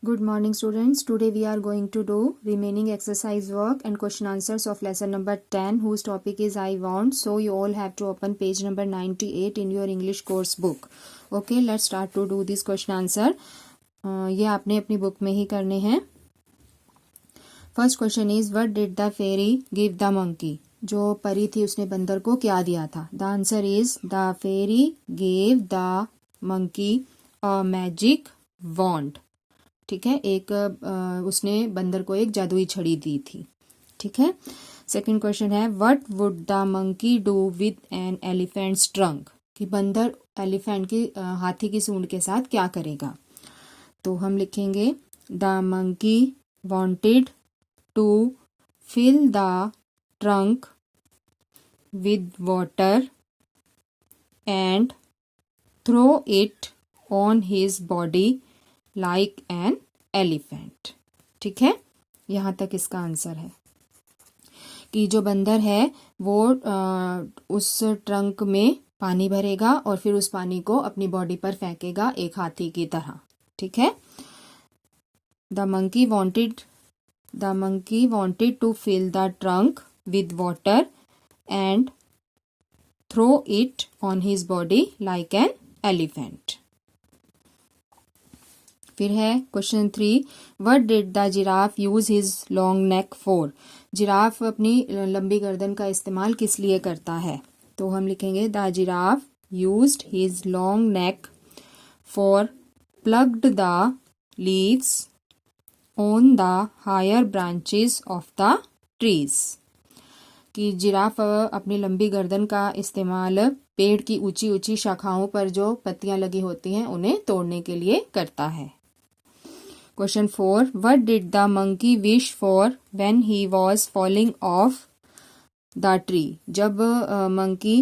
Good morning students. Today we are going to do remaining exercise work and question answers of lesson number 10 whose topic is I want. So you all have to open page number 98 in your English course book. Okay, let's start to do this question answer. ये आपने अपनी book में ही करने हैं. First question is what did the fairy give the monkey. जो परी थी उसने बंदर को क्या दिया था. The answer is the fairy gave the monkey a magic wand. ठीक है, उसने बंदर को एक जादुई छड़ी दी थी. ठीक है. सेकंड क्वेश्चन है what would the monkey do with an elephant's trunk. कि बंदर एलिफेंट की हाथी की सूंड के साथ क्या करेगा. तो हम लिखेंगे the monkey wanted to fill the trunk with water and throw it on his body like an elephant. ठीक है, यहाँ तक इसका आंसर है कि जो बंदर है वो उस ट्रंक में पानी भरेगा और फिर उस पानी को अपनी बॉडी पर फेंकेगा एक हाथी की तरह. ठीक है. The monkey wanted to fill the trunk with water and throw it on his body like an elephant. फिर है question 3 what did the giraffe use his long neck for. Giraffe अपनी लंबी गर्दन का इस्तेमाल किस लिए करता है. तो हम लिखेंगे the giraffe used his long neck for plucked the leaves on the higher branches of the trees. कि जिराफ अपनी लंबी गर्दन का इस्तेमाल पेड़ की ऊंची ऊंची शाखाओं पर जो पत्तियां लगी होती हैं उन्हें तोड़ने के लिए करता है. Question 4 what did the monkey wish for when he was falling of the tree. जब मंकी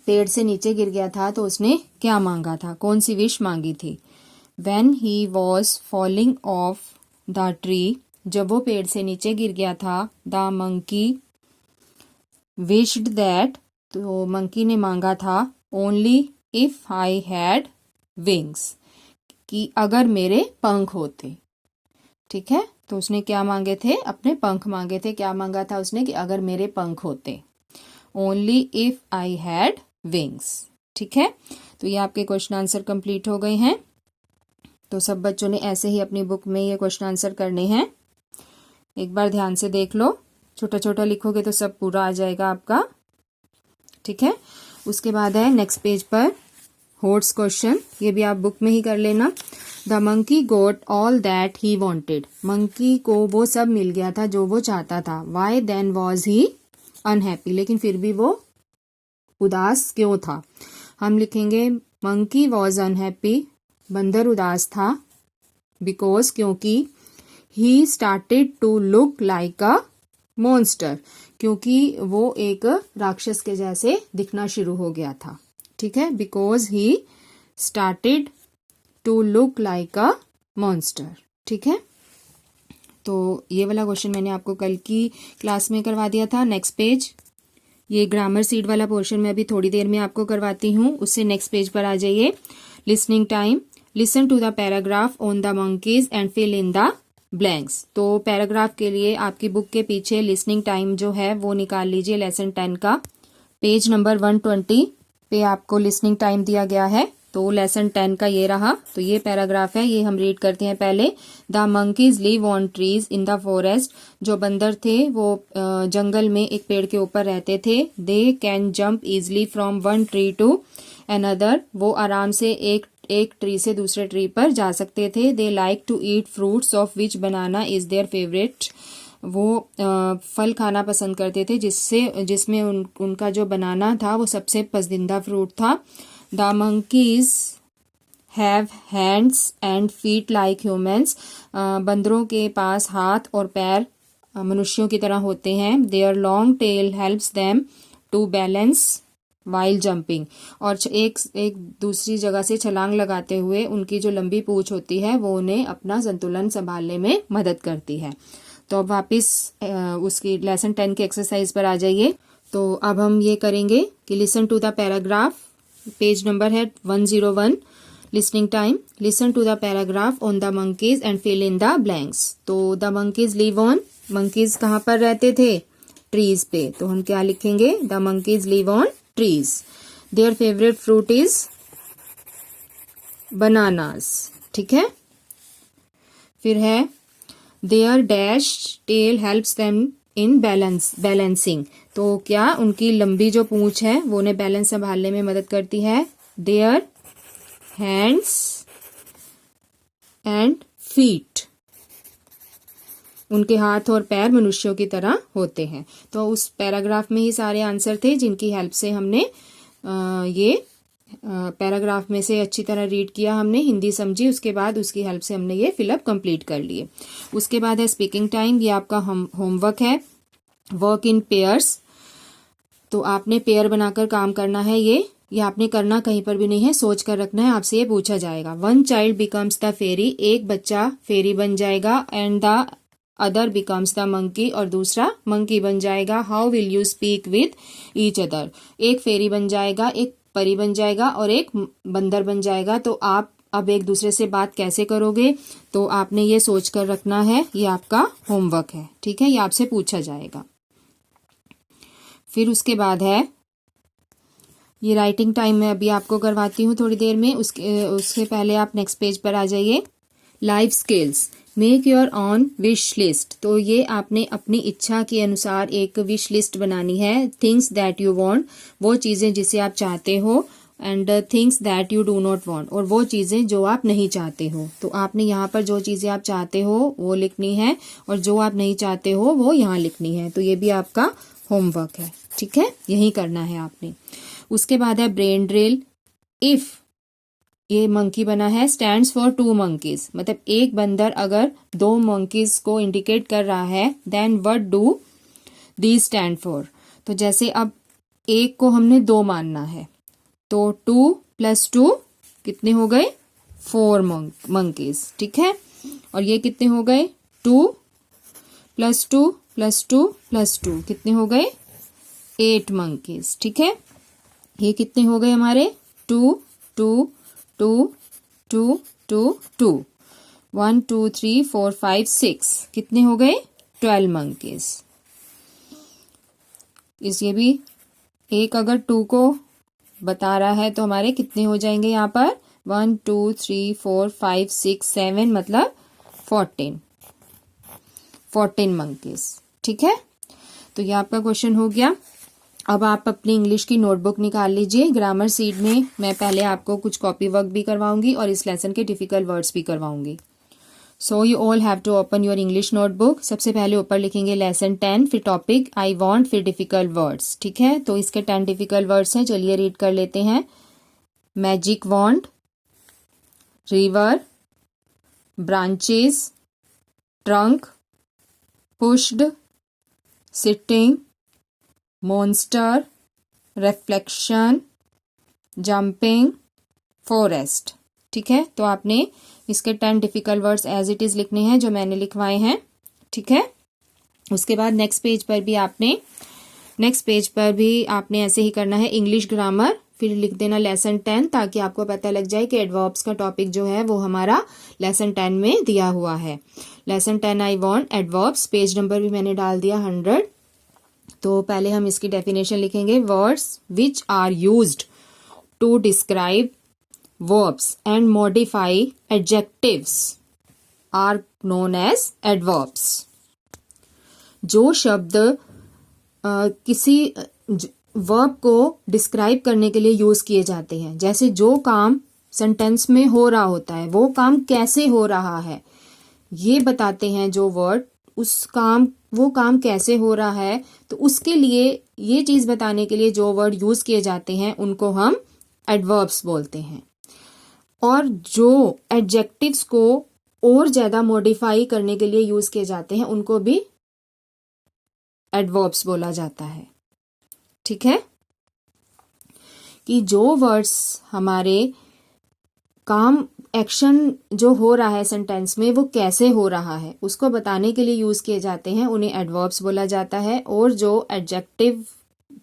पेड़ से नीचे गिर गया था तो उसने क्या मांगा था, कौन सी विश मांगी थी. When he was falling of the tree, जब वो पेड़ से नीचे गिर गया था. द मंकी विश्ड दैट, तो मंकी ने मांगा था only if I had wings, कि अगर मेरे पंख होते. ठीक है, तो उसने क्या मांगे थे, अपने पंख मांगे थे. क्या मांगा था उसने कि अगर मेरे पंख होते. Only if I had wings. ठीक है, तो ये आपके क्वेश्चन आंसर कंप्लीट हो गए हैं. तो सब बच्चों ने ऐसे ही अपनी बुक में ये क्वेश्चन आंसर करने हैं. एक बार ध्यान से देख लो, छोटा छोटा लिखोगे तो सब पूरा आ जाएगा आपका. ठीक है, उसके बाद है नेक्स्ट पेज पर हॉर्स क्वेश्चन. ये भी आप बुक में ही कर लेना. The monkey got all that he wanted. Monkey को वो सब मिल गया था जो वो चाहता था. Why then was he unhappy. लेकिन फिर भी वो उदास क्यों था. हम लिखेंगे मंकी वॉज अनहैप्पी, बंदर उदास था. बिकॉज, क्योंकि he started to look like a monster, क्योंकि वो एक राक्षस के जैसे दिखना शुरू हो गया था. ठीक है, because he started to look like a monster. ठीक है, तो ये वाला क्वेश्चन मैंने आपको कल की क्लास में करवा दिया था. नेक्स्ट पेज, ये ग्रामर सीड वाला पोर्शन में अभी थोड़ी देर में आपको करवाती हूँ. उससे नेक्स्ट पेज पर आ जाइए. Listening time. Listen to the paragraph on the monkeys and fill in the blanks. तो पैराग्राफ के लिए आपकी बुक के पीछे लिसनिंग टाइम जो है वो निकाल लीजिए. लेसन 10 का पेज नंबर 120 पे आपको लिसनिंग टाइम दिया गया है. तो लेसन 10 का ये रहा. तो ये पैराग्राफ है, ये हम रीड करते हैं पहले. The monkeys live on trees in the forest. जो बंदर थे वो जंगल में एक पेड़ के ऊपर रहते थे. They can jump easily from one tree to another. वो आराम से एक ट्री से दूसरे ट्री पर जा सकते थे. They like to eat fruits of which banana is their favourite. वो फल खाना पसंद करते थे जिसमें उनका जो बनाना था वो सबसे पसंदीदा फ्रूट था. The monkeys have hands and feet like humans. बंदरों के पास हाथ और पैर मनुष्यों की तरह होते हैं. Their long tail helps them to balance while jumping. और एक दूसरी जगह से छलांग लगाते हुए उनकी जो लंबी पूंछ होती है वो उन्हें अपना संतुलन संभालने में मदद करती है. तो अब वापस उसकी लेसन 10 के एक्सरसाइज पर आ जाइए. तो अब हम ये करेंगे कि listen to the paragraph. Page number है 101. Listening time, listen to the paragraph on the monkeys and fill in the blanks. तो the monkeys live on, monkeys कहाँ पर रहते थे? ट्रीज पे। तो हम क्या लिखेंगे? The monkeys live on trees. Their favourite fruit is bananas. ठीक है। फिर है their dash tail helps them in balancing. तो क्या उनकी लंबी जो पूंछ है वो उन्हें बैलेंस संभालने में मदद करती है? देयर हैंड्स एंड फीट, उनके हाथ और पैर मनुष्यों की तरह होते हैं। तो उस पैराग्राफ में ही सारे आंसर थे जिनकी हेल्प से हमने ये पैराग्राफ में से अच्छी तरह रीड किया, हमने हिंदी समझी, उसके बाद उसकी हेल्प से हमने ये फिलअप कंप्लीट कर लिए। उसके बाद है स्पीकिंग टाइम। ये आपका होमवर्क है, वर्क इन पेयर्स। तो आपने पेयर बनाकर काम करना है। ये आपने करना कहीं पर भी नहीं है, सोच कर रखना है। आपसे ये पूछा जाएगा। One child becomes the fairy, एक बच्चा फेरी बन जाएगा। And the other becomes the monkey, और दूसरा मंकी बन जाएगा। How will you speak with each other, एक फेरी बन जाएगा, एक परी बन जाएगा और एक बंदर बन जाएगा। तो आप अब एक दूसरे से बात कैसे करोगे? तो आपने ये सोच कर रखना है। ये आपका होमवर्क है। ठीक है, ये आपसे पूछा जाएगा। फिर उसके बाद है ये राइटिंग टाइम में अभी आपको करवाती हूँ थोड़ी देर में। उसके पहले आप नेक्स्ट पेज पर आ जाइए। Life skills, make your on wish list. तो ये आपने अपनी इच्छा के अनुसार एक विश लिस्ट बनानी है। थिंग्स दैट यू वांट, वो चीजें जिसे आप चाहते हो। And things that you do not want, और वो चीजें जो आप नहीं चाहते हो। तो आपने यहाँ पर जो चीजें आप चाहते हो वो लिखनी है, और जो आप नहीं चाहते हो वो यहाँ लिखनी है। तो ये भी आपका होमवर्क है। ठीक है, यही करना है आपने। उसके बाद है ब्रेन ड्रिल। इफ ये मंकी बना है, स्टैंड्स फॉर टू मंकीज, मतलब एक बंदर अगर दो मंकीज को इंडिकेट कर रहा है, then what do these stand for. तो जैसे अब एक को हमने दो मानना है, तो 2 + 2 कितने हो गए? 4 मंकीज। ठीक है, और ये कितने हो गए? 2 + 2 + 2 + 2 कितने हो गए? 8 मंकीज। ठीक है, ये कितने हो गए हमारे? 2 2 2 2 2 2 1 2 3 4 5 6 कितने हो गए? 12 मंकीज। ये भी एक अगर 2 को बता रहा है तो हमारे कितने हो जाएंगे यहाँ पर? 1 2 3 4 5 6 7 मतलब 14 मंकीज। ठीक है, तो ये आपका क्वेश्चन हो गया। अब आप अपनी इंग्लिश की नोटबुक निकाल लीजिए। ग्रामर सीड में मैं पहले आपको कुछ कॉपी वर्क भी करवाऊंगी और इस लेसन के डिफिकल्ट वर्ड्स भी करवाऊंगी। So you all have to open your English notebook. सबसे पहले ऊपर लिखेंगे लेसन 10, फिर टॉपिक आई वांट, फिर डिफिकल्ट वर्ड्स। ठीक है, तो इसके 10 डिफिकल्ट वर्ड्स हैं, चलिए रीड कर लेते हैं। Magic wand, river, branches, trunk, pushed, sitting, monster, reflection, jumping, forest. ठीक है, तो आपने इसके 10 difficult words as it is लिखने हैं जो मैंने लिखवाए हैं। ठीक है, उसके बाद नेक्स्ट पेज पर भी आपने ऐसे ही करना है। इंग्लिश ग्रामर, फिर लिख देना लेसन 10, ताकि आपको पता लग जाए कि एडवर्ब्स का टॉपिक जो है वो हमारा लेसन 10 में दिया हुआ है। Lesson 10 I want adverbs, page number भी मैंने डाल दिया 100। तो पहले हम इसकी डेफिनेशन लिखेंगे। Words which are used to describe verbs and modify adjectives are known as adverbs। जो शब्द किसी वर्ब को डिस्क्राइब करने के लिए यूज किए जाते हैं, जैसे जो काम सेंटेंस में हो रहा होता है वो काम कैसे हो रहा है ये बताते हैं जो वर्ड, वो काम कैसे हो रहा है, तो उसके लिए ये चीज बताने के लिए जो वर्ड यूज किए जाते हैं उनको हम एडवर्ब्स बोलते हैं। और जो एडजेक्टिव्स को और ज्यादा मॉडिफाई करने के लिए यूज किए जाते हैं उनको भी एडवर्ब्स बोला जाता है। ठीक है, कि जो वर्ड्स हमारे काम एक्शन जो हो रहा है सेंटेंस में वो कैसे हो रहा है उसको बताने के लिए यूज किए जाते हैं, उन्हें एडवर्ब्स बोला जाता है। और जो एडजेक्टिव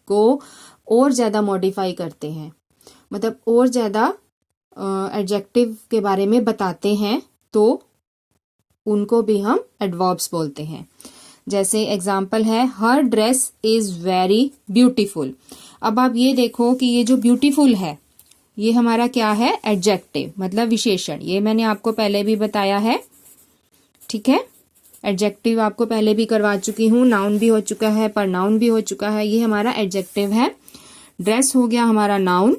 को और ज्यादा मॉडिफाई करते हैं, मतलब और ज्यादा एडजेक्टिव के बारे में बताते हैं तो उनको भी हम एडवर्ब्स बोलते हैं। जैसे एग्जाम्पल है, हर ड्रेस इज वेरी ब्यूटीफुल। अब आप ये देखो कि ये जो ब्यूटीफुल है ये हमारा क्या है, एडजेक्टिव मतलब विशेषण। ये मैंने आपको पहले भी बताया है, ठीक है। एडजेक्टिव आपको पहले भी करवा चुकी हूँ, नाउन भी हो चुका है, प्रनाउन भी हो चुका है। ये हमारा एडजेक्टिव है, ड्रेस हो गया हमारा नाउन,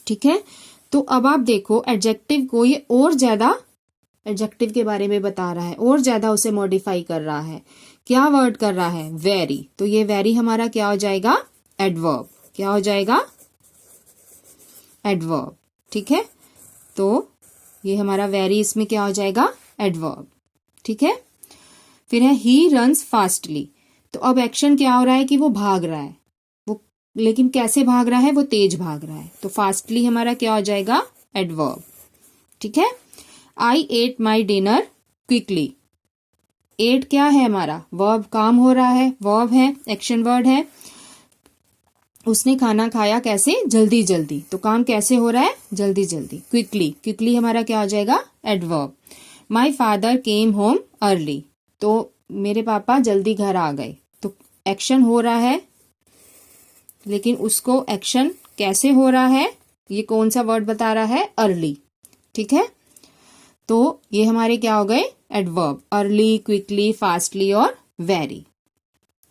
ठीक है। तो अब आप देखो एडजेक्टिव को ये और ज्यादा एडजेक्टिव के बारे में बता रहा है, और ज्यादा उसे मॉडिफाई कर रहा है। क्या वर्ड कर रहा है, वेरी। तो ये वेरी हमारा क्या हो जाएगा, एडवर्ब। क्या हो जाएगा, एडवर्ब, ठीक है। तो ये हमारा वेरी इसमें क्या हो जाएगा, एडवर्ब, ठीक है। फिर है ही रन्स फास्टली। तो अब एक्शन क्या हो रहा है कि वो भाग रहा है, वो लेकिन कैसे भाग रहा है, वो तेज भाग रहा है। तो फास्टली हमारा क्या हो जाएगा, एडवर्ब, ठीक है। I ate my dinner quickly. Ate क्या है हमारा, वर्ब, काम हो रहा है, वर्ब है, एक्शन वर्ड है। उसने खाना खाया कैसे, जल्दी जल्दी। तो काम कैसे हो रहा है, जल्दी जल्दी। क्विकली, क्विकली हमारा क्या हो जाएगा, adverb. My father came home early. तो मेरे पापा जल्दी घर आ गए। तो एक्शन हो रहा है, लेकिन उसको एक्शन कैसे हो रहा है, ये कौन सा वर्ड बता रहा है, अर्ली, ठीक है। तो ये हमारे क्या हो गए, एडवर्ब, अर्ली, क्विकली, फास्टली और वेरी,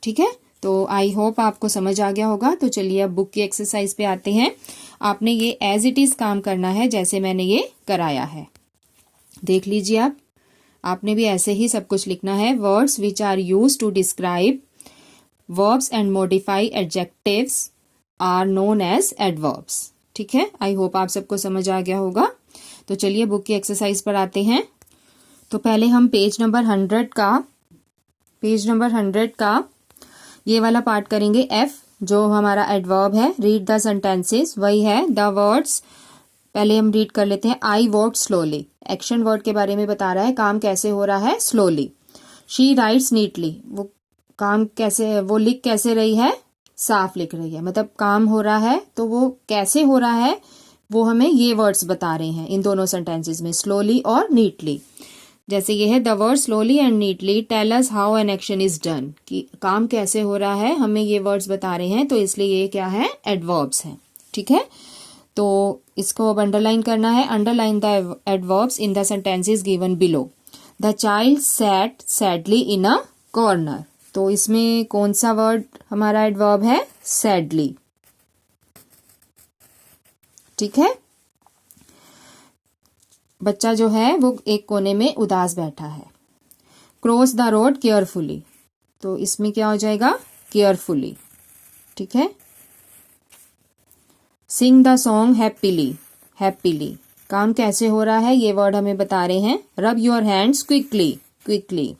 ठीक है। तो आई होप आपको समझ आ गया होगा। तो चलिए अब बुक की एक्सरसाइज पे आते हैं। आपने ये एज इट इज काम करना है जैसे मैंने ये कराया है, देख लीजिए आप। आपने भी ऐसे ही सब कुछ लिखना है। Words which are use to describe verbs and modify adjectives are known as adverbs, ठीक है। आई होप आप सबको समझ आ गया होगा। तो चलिए बुक की एक्सरसाइज पर आते हैं। तो पहले हम पेज नंबर 100 का ये वाला पार्ट करेंगे, एफ, जो हमारा एडवर्ब है। रीड द सेंटेंसेस, वही है द वर्ड्स। पहले हम रीड कर लेते हैं। I walk slowly, action word के बारे में बता रहा है, काम कैसे हो रहा है, स्लोली। शी राइट्स नीटली, वो काम कैसे, वो लिख कैसे रही है, साफ लिख रही है। मतलब काम हो रहा है, तो वो कैसे हो रहा है वो हमें ये वर्ड्स बता रहे हैं इन दोनों सेंटेंसेस में, स्लोली और नीटली। जैसे ये है, the word slowly and neatly tell us how an action is done, कि काम कैसे हो रहा है हमें ये वर्ड्स बता रहे हैं, तो इसलिए ये क्या है, एडवर्ब्स हैं, ठीक है। तो इसको अब अंडरलाइन करना है। Underline the adverbs in the sentences given below. The child sat sadly in a corner. तो इसमें कौन सा वर्ड हमारा एडवर्ब है, सैडली, ठीक है। बच्चा जो है वो एक कोने में उदास बैठा है। क्रॉस द रोड केयरफुली, तो इसमें क्या हो जाएगा, केयरफुली, ठीक है। सिंग द सॉन्ग हैप्पीली, हैप्पीली, काम कैसे हो रहा है ये वर्ड हमें बता रहे हैं। Rub your hands quickly, quickly.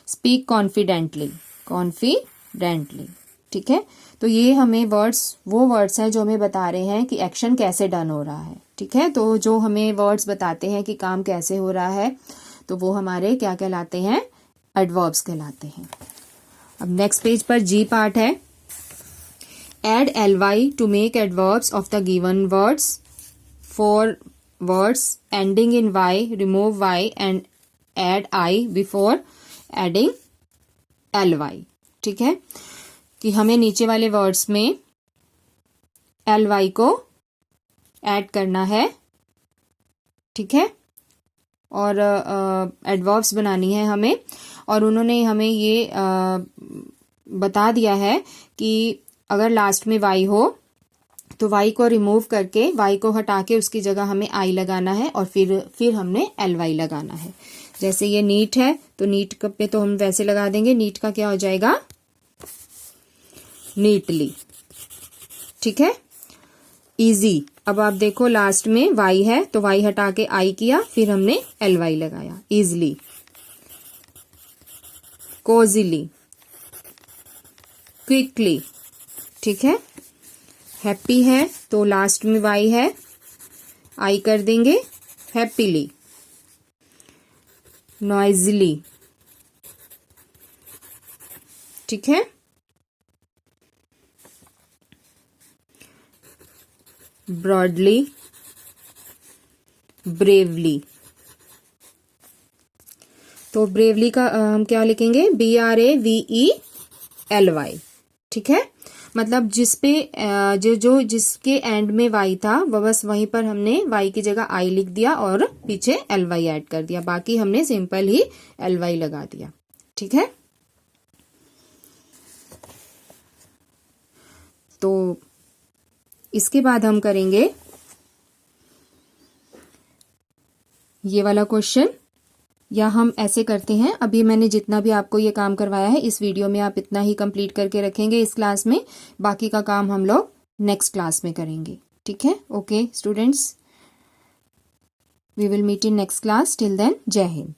Speak confidently, confidently, ठीक है। तो ये हमें वर्ड्स, वो वर्ड्स हैं जो हमें बता रहे हैं कि एक्शन कैसे डन हो रहा है, ठीक है। तो जो हमें वर्ड्स बताते हैं कि काम कैसे हो रहा है, तो वो हमारे क्या कहलाते हैं, एडवर्ब्स कहलाते हैं। अब नेक्स्ट पेज पर जी पार्ट है। Add ly to make adverbs of the given words. For words ending in y, remove y and add I before adding ly, ठीक है। कि हमें नीचे वाले वर्ड्स में ly को ऐड करना है, ठीक है, और एडवर्ब्स बनानी है हमें। और उन्होंने हमें ये बता दिया है कि अगर लास्ट में y हो तो y को रिमूव करके, y को हटा के उसकी जगह हमें I लगाना है, और फिर हमने ly लगाना है। जैसे ये नीट है तो नीट पे तो हम वैसे लगा देंगे, नीट का क्या हो जाएगा, नीटली, ठीक है। इजी, अब आप देखो लास्ट में y है तो y हटा के I किया, फिर हमने ly लगाया, इजली। कोजिली, क्विकली, ठीक है। हैप्पी है तो लास्ट में y है, I कर देंगे, हैप्पीली। नॉइजली, ठीक है। Broadly, bravely. तो ब्रेवली का हम क्या लिखेंगे, BRAVELY। ठीक है, मतलब जिस पे जो जिसके एंड में वाई था वह बस वहीं पर हमने वाई की जगह आई लिख दिया और पीछे LY ऐड कर दिया, बाकी हमने सिंपल ही LY लगा दिया। ठीक है, तो इसके बाद हम करेंगे ये वाला क्वेश्चन, या हम ऐसे करते हैं, अभी मैंने जितना भी आपको ये काम करवाया है इस वीडियो में आप इतना ही कंप्लीट करके रखेंगे इस क्लास में, बाकी का काम हम लोग नेक्स्ट क्लास में करेंगे। ठीक है, okay students, we will meet in next class, till then जय हिंद।